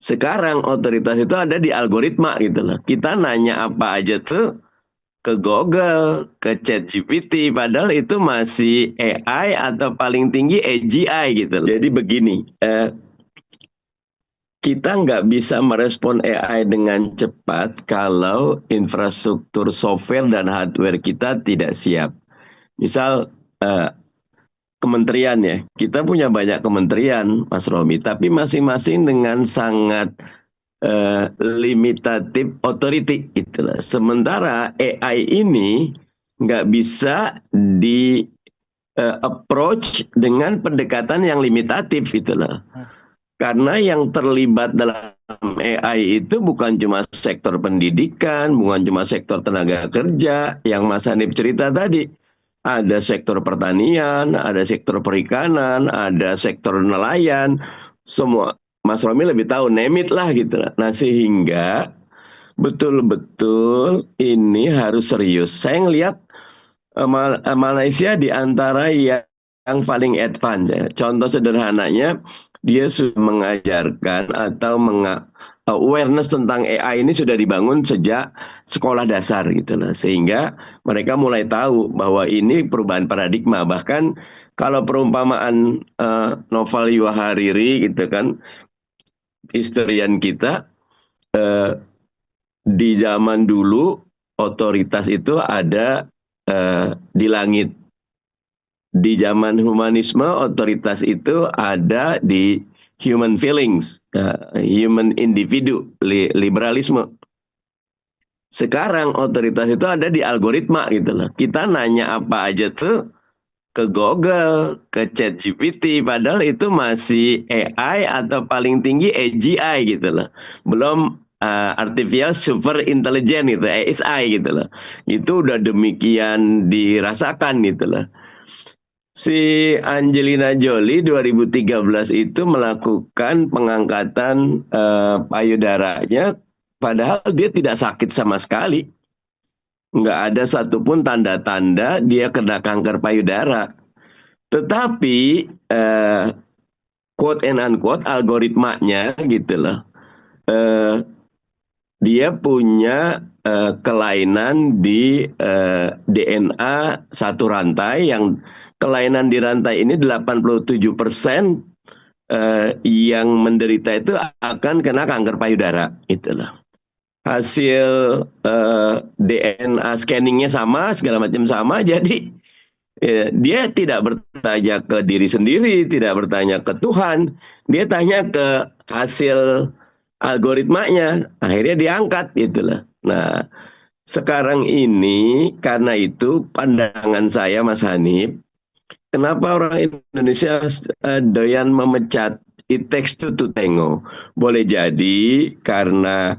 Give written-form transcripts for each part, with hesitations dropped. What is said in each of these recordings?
Sekarang otoritas itu ada di algoritma gitu loh. Kita nanya apa aja tuh ke Google, ke ChatGPT, padahal itu masih AI atau paling tinggi AGI gitu loh. Jadi begini, kita nggak bisa merespon AI dengan cepat kalau infrastruktur software dan hardware kita tidak siap. Misal kementerian ya, kita punya banyak kementerian, Mas Romi, tapi masing-masing dengan sangat limitative authority itulah. Sementara AI ini nggak bisa di approach dengan pendekatan yang limitatif itulah. Karena yang terlibat dalam AI itu bukan cuma sektor pendidikan, bukan cuma sektor tenaga kerja, yang Mas Hanif cerita tadi. Ada sektor pertanian, ada sektor perikanan, ada sektor nelayan, semua. Mas Romi lebih tahu, name it lah gitu. Nah sehingga betul-betul ini harus serius. Saya ngelihat Malaysia di antara yang paling advance ya. Contoh sederhananya, dia sudah mengajarkan atau awareness tentang AI ini sudah dibangun sejak sekolah dasar gitu lah. Sehingga mereka mulai tahu bahwa ini perubahan paradigma. Bahkan kalau perumpamaan novel Yuval Hariri gitu kan, historian kita, di zaman dulu otoritas itu ada di langit. Di zaman humanisme otoritas itu ada di human feelings, human individu, liberalisme. Sekarang otoritas itu ada di algoritma gitu loh. Kita nanya apa aja tuh ke Google, ke ChatGPT, padahal itu masih AI atau paling tinggi AGI gitu loh. Belum artificial super intelligence gitu, ASI gitu loh. Itu udah demikian dirasakan gitu loh. Si Angelina Jolie 2013 itu melakukan pengangkatan payudaranya, padahal dia tidak sakit sama sekali. Nggak ada satupun tanda-tanda dia kena kanker payudara. Tetapi quote and unquote algoritmanya gitu loh. Dia punya kelainan di DNA satu rantai, yang kelainan di rantai ini 87% yang menderita itu akan kena kanker payudara. Itulah. Hasil DNA scanningnya sama, segala macam sama, jadi dia tidak bertanya ke diri sendiri, tidak bertanya ke Tuhan, dia tanya ke hasil algoritmanya, akhirnya diangkat itulah. Nah, sekarang ini karena itu pandangan saya, Mas Hanif, kenapa orang Indonesia doyan memecat it takes two to tango. Boleh jadi karena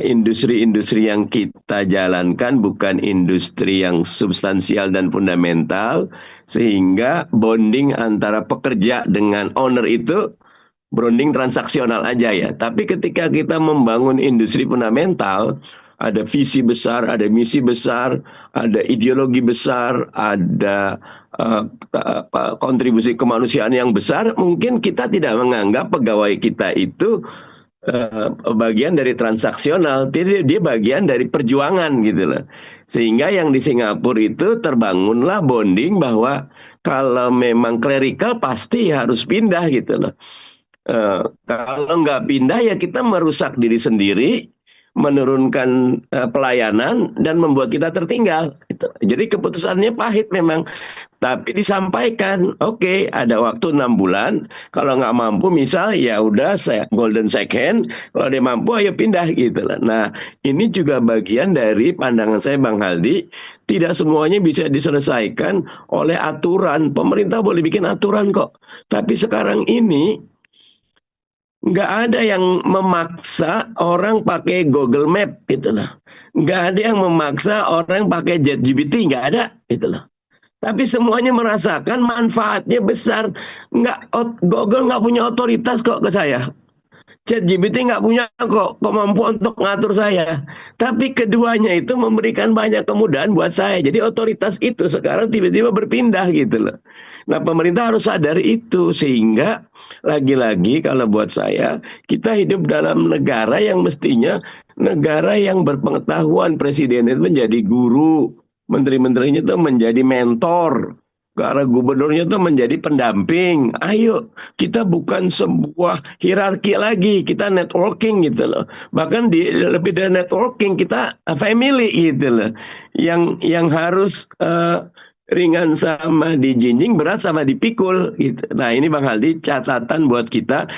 industri-industri yang kita jalankan bukan industri yang substansial dan fundamental, sehingga bonding antara pekerja dengan owner itu bonding transaksional aja ya. Tapi ketika kita membangun industri fundamental, ada visi besar, ada misi besar, ada ideologi besar, ada kontribusi kemanusiaan yang besar, mungkin kita tidak menganggap pegawai kita itu bagian dari transaksional, dia bagian dari perjuangan gitu loh. Sehingga yang di Singapura itu terbangunlah bonding bahwa kalau memang klerikal pasti harus pindah gitu loh. Kalau nggak pindah ya kita merusak diri sendiri, menurunkan pelayanan dan membuat kita tertinggal. Gitu. Jadi keputusannya pahit memang, tapi disampaikan, oke, ada waktu 6 bulan. Kalau nggak mampu, misal ya udah saya golden second. Kalau dia mampu, ayo pindah gitu lah. Nah, ini juga bagian dari pandangan saya, Bang Haldi. Tidak semuanya bisa diselesaikan oleh aturan. Pemerintah boleh bikin aturan kok. Tapi sekarang ini nggak ada yang memaksa orang pakai Google Map gitu lah. Nggak ada yang memaksa orang pakai ChatGPT, nggak ada gitu lah. Tapi semuanya merasakan manfaatnya besar. Google nggak punya otoritas kok ke saya. ChatGPT nggak punya kok kemampuan untuk ngatur saya. Tapi keduanya itu memberikan banyak kemudahan buat saya. Jadi otoritas itu sekarang tiba-tiba berpindah gitu loh. Nah, pemerintah harus sadar itu sehingga lagi-lagi kalau buat saya kita hidup dalam negara yang mestinya negara yang berpengetahuan. Presiden itu menjadi guru, menteri-menterinya itu menjadi mentor, karena gubernurnya itu menjadi pendamping. Ayo, kita bukan sebuah hierarki lagi, kita networking gitu loh. Bahkan lebih dari networking, kita family gitu loh. Yang harus ringan sama dijinjing, berat sama dipikul gitu. Nah, ini Bang Aldi catatan buat kita.